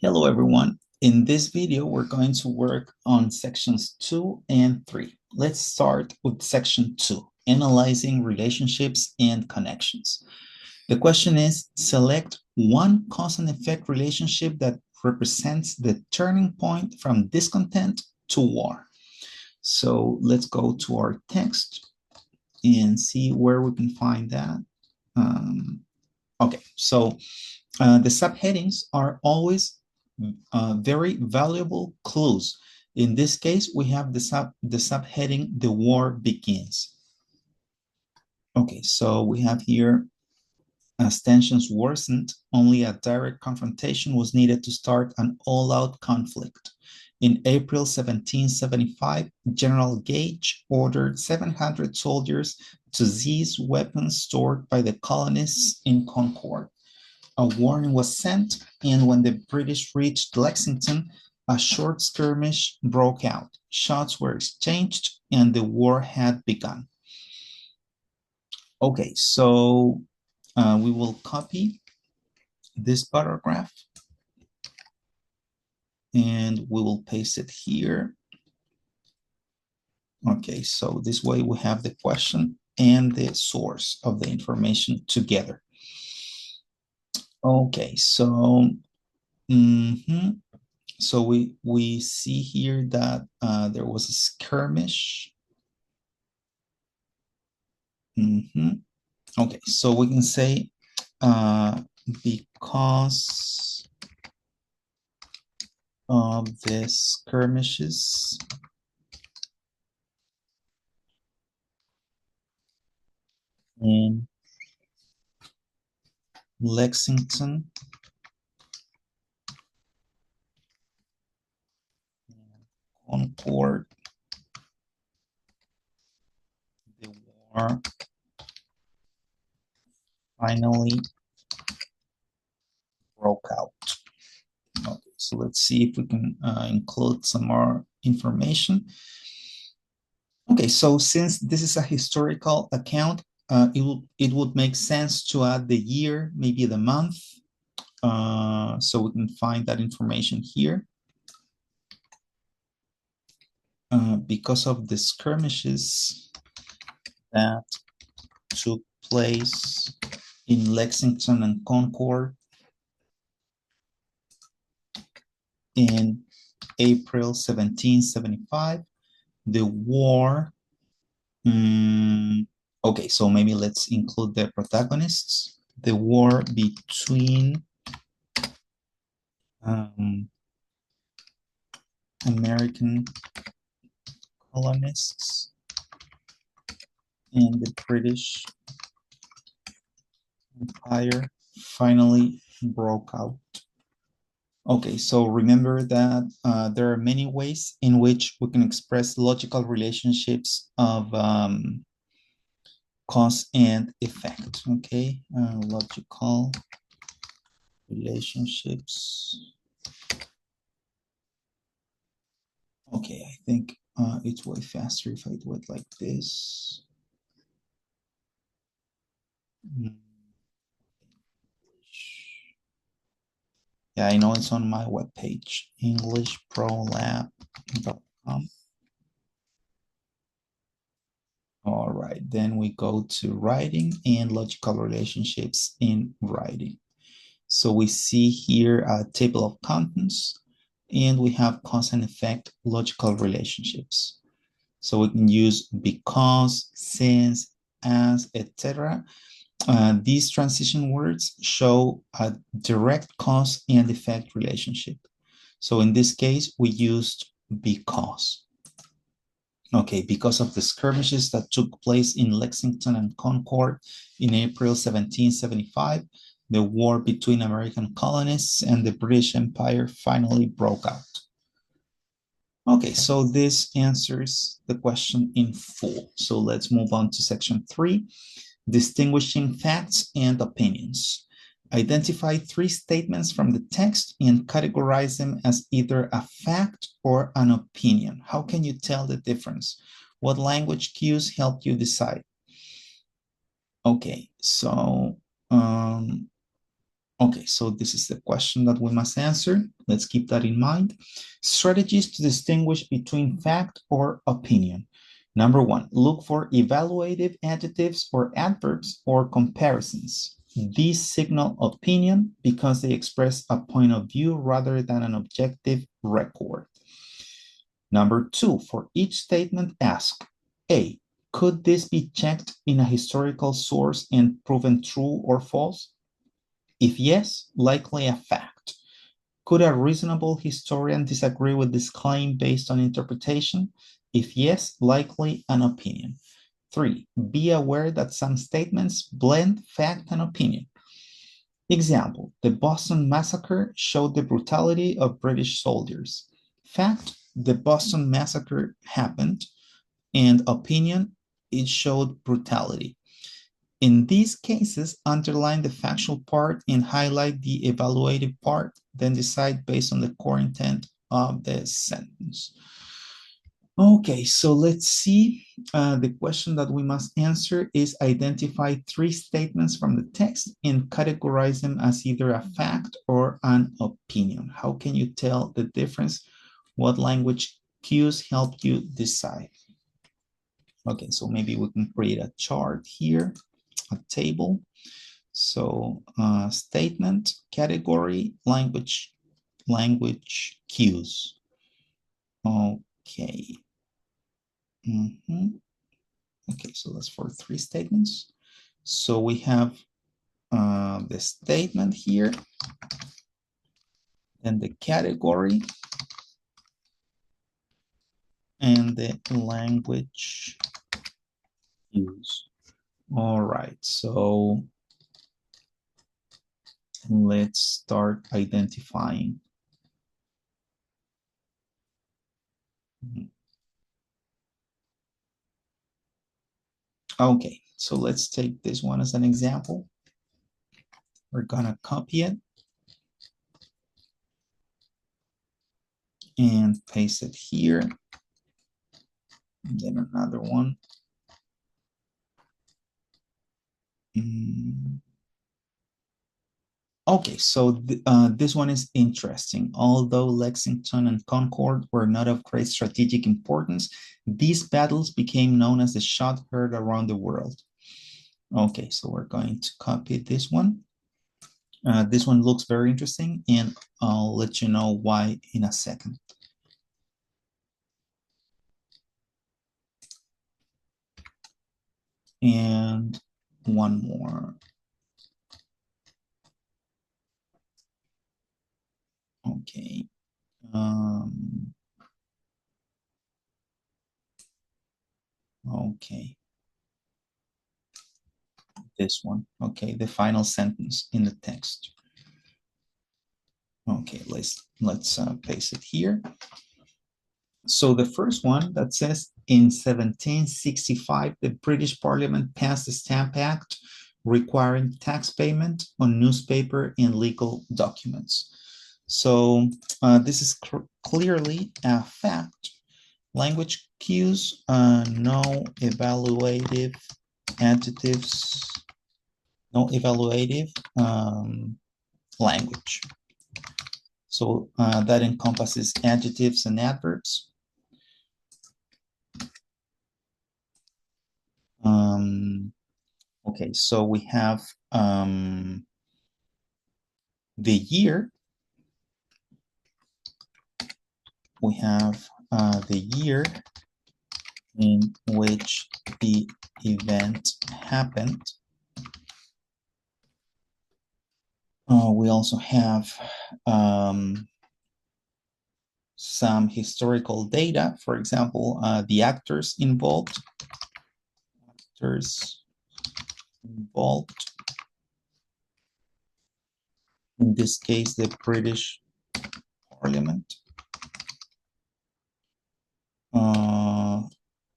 Hello, everyone. In this video, we're going to work on sections 2 and 3. Let's start with section 2, analyzing relationships and connections. The question is, select one cause and effect relationship that represents the turning point from discontent to war. So let's go to our text and see where we can find that. Okay, so the subheadings are always very valuable clues. In this case, we have the subheading, the war begins. Okay, so we have here, as tensions worsened, only a direct confrontation was needed to start an all-out conflict. In April 1775, General Gage ordered 700 soldiers to seize weapons stored by the colonists in Concord. A warning was sent, and when the British reached Lexington, a short skirmish broke out. Shots were exchanged, and the war had begun. Okay, so we will copy this paragraph, and we will paste it here. Okay, so this way we have the question and the source of the information together. Okay, so so we see here that there was a skirmish. Okay, so we can say because of the skirmishes, in Lexington and Concord, the war finally broke out. Okay, so let's see if we can include some more information. Okay, so since this is a historical account, it would make sense to add the year, maybe the month, so we can find that information here. Because of the skirmishes that took place in Lexington and Concord in April 1775, the war, okay, so maybe let's include the protagonists. The war between American colonists and the British Empire finally broke out. Okay, so remember that there are many ways in which we can express logical relationships of cause and effect. Okay, logical relationships. Okay, I think it's way faster if I do it like this. Yeah, I know it's on my webpage, englishprolab.com. All right, then we go to writing and logical relationships in writing. So we see here a table of contents, and we have cause and effect logical relationships. So we can use because, since, as, etc. These transition words show a direct cause and effect relationship. So in this case, we used because. Okay, because of the skirmishes that took place in Lexington and Concord in April 1775, the war between American colonists and the British Empire finally broke out. Okay, so this answers the question in full. So let's move on to section 3, distinguishing facts and opinions. Identify 3 statements from the text and categorize them as either a fact or an opinion. How can you tell the difference? What language cues help you decide? Okay, so Okay, so this is the question that we must answer. Let's keep that in mind. Strategies to distinguish between fact or opinion. Number one, look for evaluative adjectives or adverbs or comparisons. These signal opinion because they express a point of view rather than an objective record. Number two, for each statement, ask A, could this be checked in a historical source and proven true or false? If yes, likely a fact. Could a reasonable historian disagree with this claim based on interpretation? If yes, likely an opinion. Three, be aware that some statements blend fact and opinion. Example, the Boston Massacre showed the brutality of British soldiers. Fact, the Boston Massacre happened, and opinion, it showed brutality. In these cases, underline the factual part and highlight the evaluative part, then decide based on the core intent of the sentence. Okay, so let's see. The question that we must answer is identify three statements from the text and categorize them as either a fact or an opinion. How can you tell the difference? What language cues help you decide? Okay, so maybe we can create a chart here, a table. So statement, category, language cues. Okay. Okay, so that's for three statements. So we have the statement here, and the category, and the language cues. All right, so let's start identifying. Okay, so let's take this one as an example. We're gonna copy it and paste it here. And then another one. Okay, so this one is interesting. Although Lexington and Concord were not of great strategic importance, these battles became known as the shot heard around the world. Okay, so we're going to copy this one. This one looks very interesting, and I'll let you know why in a second. And one more. Okay. Okay. This one. Okay, the final sentence in the text. Okay, let's paste it here. So the first one that says in 1765, the British Parliament passed the Stamp Act requiring tax payment on newspaper and legal documents. So this is clearly a fact. Language cues, no evaluative adjectives, no evaluative language. So that encompasses adjectives and adverbs. Okay, so we have the year. We have the year in which the event happened. We also have some historical data. For example, the actors involved. In this case, the British Parliament.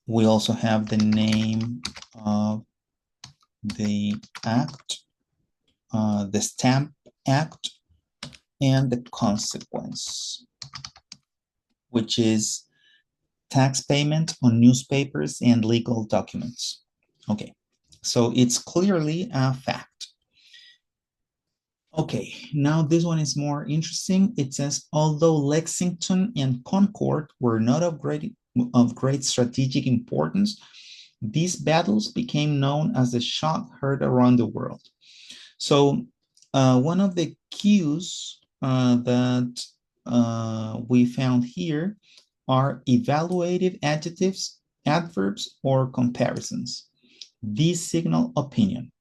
We also have the name of the act, the Stamp Act, and the consequence, which is tax payment on newspapers and legal documents. Okay, so it's clearly a fact. Okay, now this one is more interesting. It says, although Lexington and Concord were not of great strategic importance, these battles became known as the shot heard around the world. So one of the cues that we found here are evaluative adjectives, adverbs, or comparisons. These signal opinion.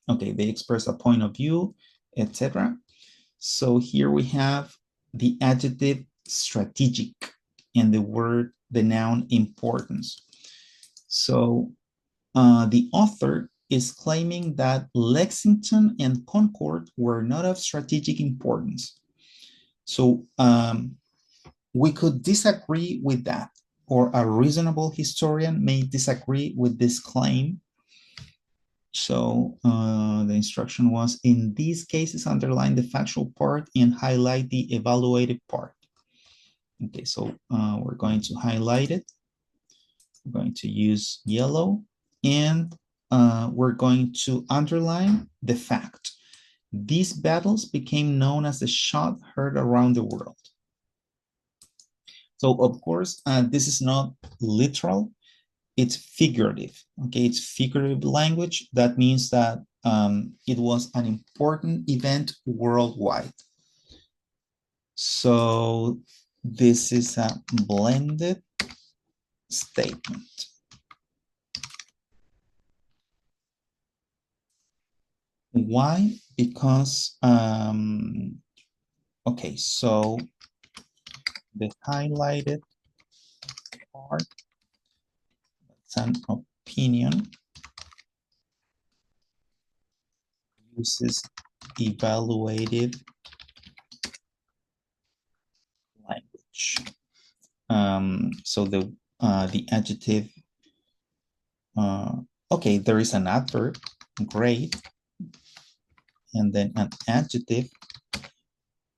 Okay, they express a point of view, etc. So here we have the adjective strategic and the noun importance. So the author is claiming that Lexington and Concord were not of strategic importance. So we could disagree with that, or a reasonable historian may disagree with this claim. So the instruction was, in these cases, underline the factual part and highlight the evaluative part. Okay, so we're going to highlight it. We're going to use yellow, and we're going to underline the fact. These battles became known as the shot heard around the world. So of course, this is not literal, it's figurative. Okay, it's figurative language. That means that it was an important event worldwide. So this is a blended statement. Why? Because, okay, so the highlighted part, it's an opinion, uses evaluative language. So the adjective, okay, there is an adverb, great, and then an adjective,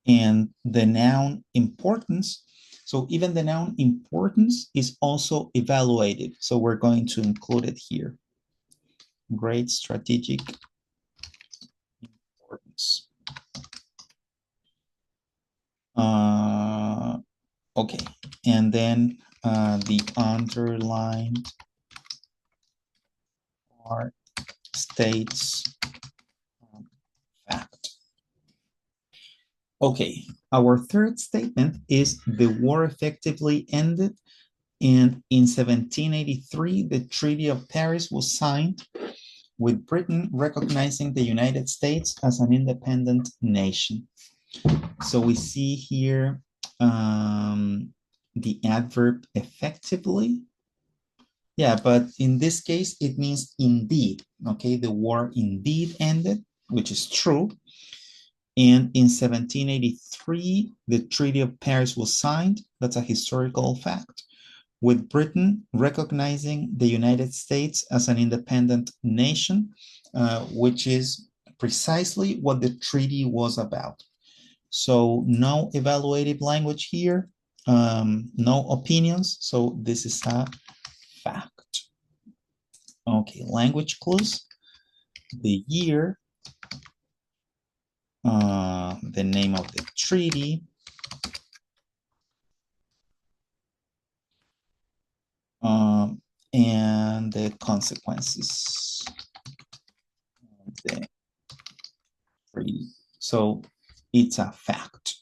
and the noun importance. So even the noun importance is also evaluated. So we're going to include it here. Great strategic importance. Okay, and then the underlined part states fact. Okay, our third statement is the war effectively ended, and in 1783, the Treaty of Paris was signed, with Britain recognizing the United States as an independent nation. So we see here the adverb effectively. Yeah, but in this case, it means indeed. Okay, the war indeed ended, which is true. And in 1783, the Treaty of Paris was signed. That's a historical fact, with Britain recognizing the United States as an independent nation, which is precisely what the treaty was about. So no evaluative language here, no opinions. So this is a fact. Okay, language clues. The year, the name of the treaty, and the consequences of the treaty. So it's a fact.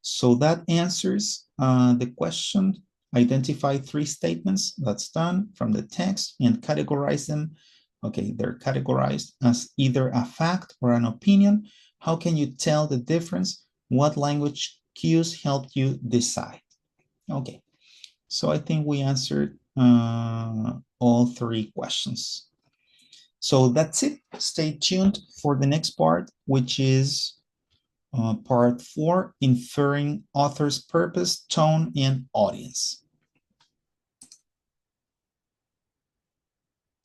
So that answers the question. Identify three statements. That's done from the text and categorize them. Okay, they're categorized as either a fact or an opinion. How can you tell the difference? What language cues helped you decide? Okay, so I think we answered all three questions. So that's it. Stay tuned for the next part, which is part 4, inferring author's purpose, tone, and audience.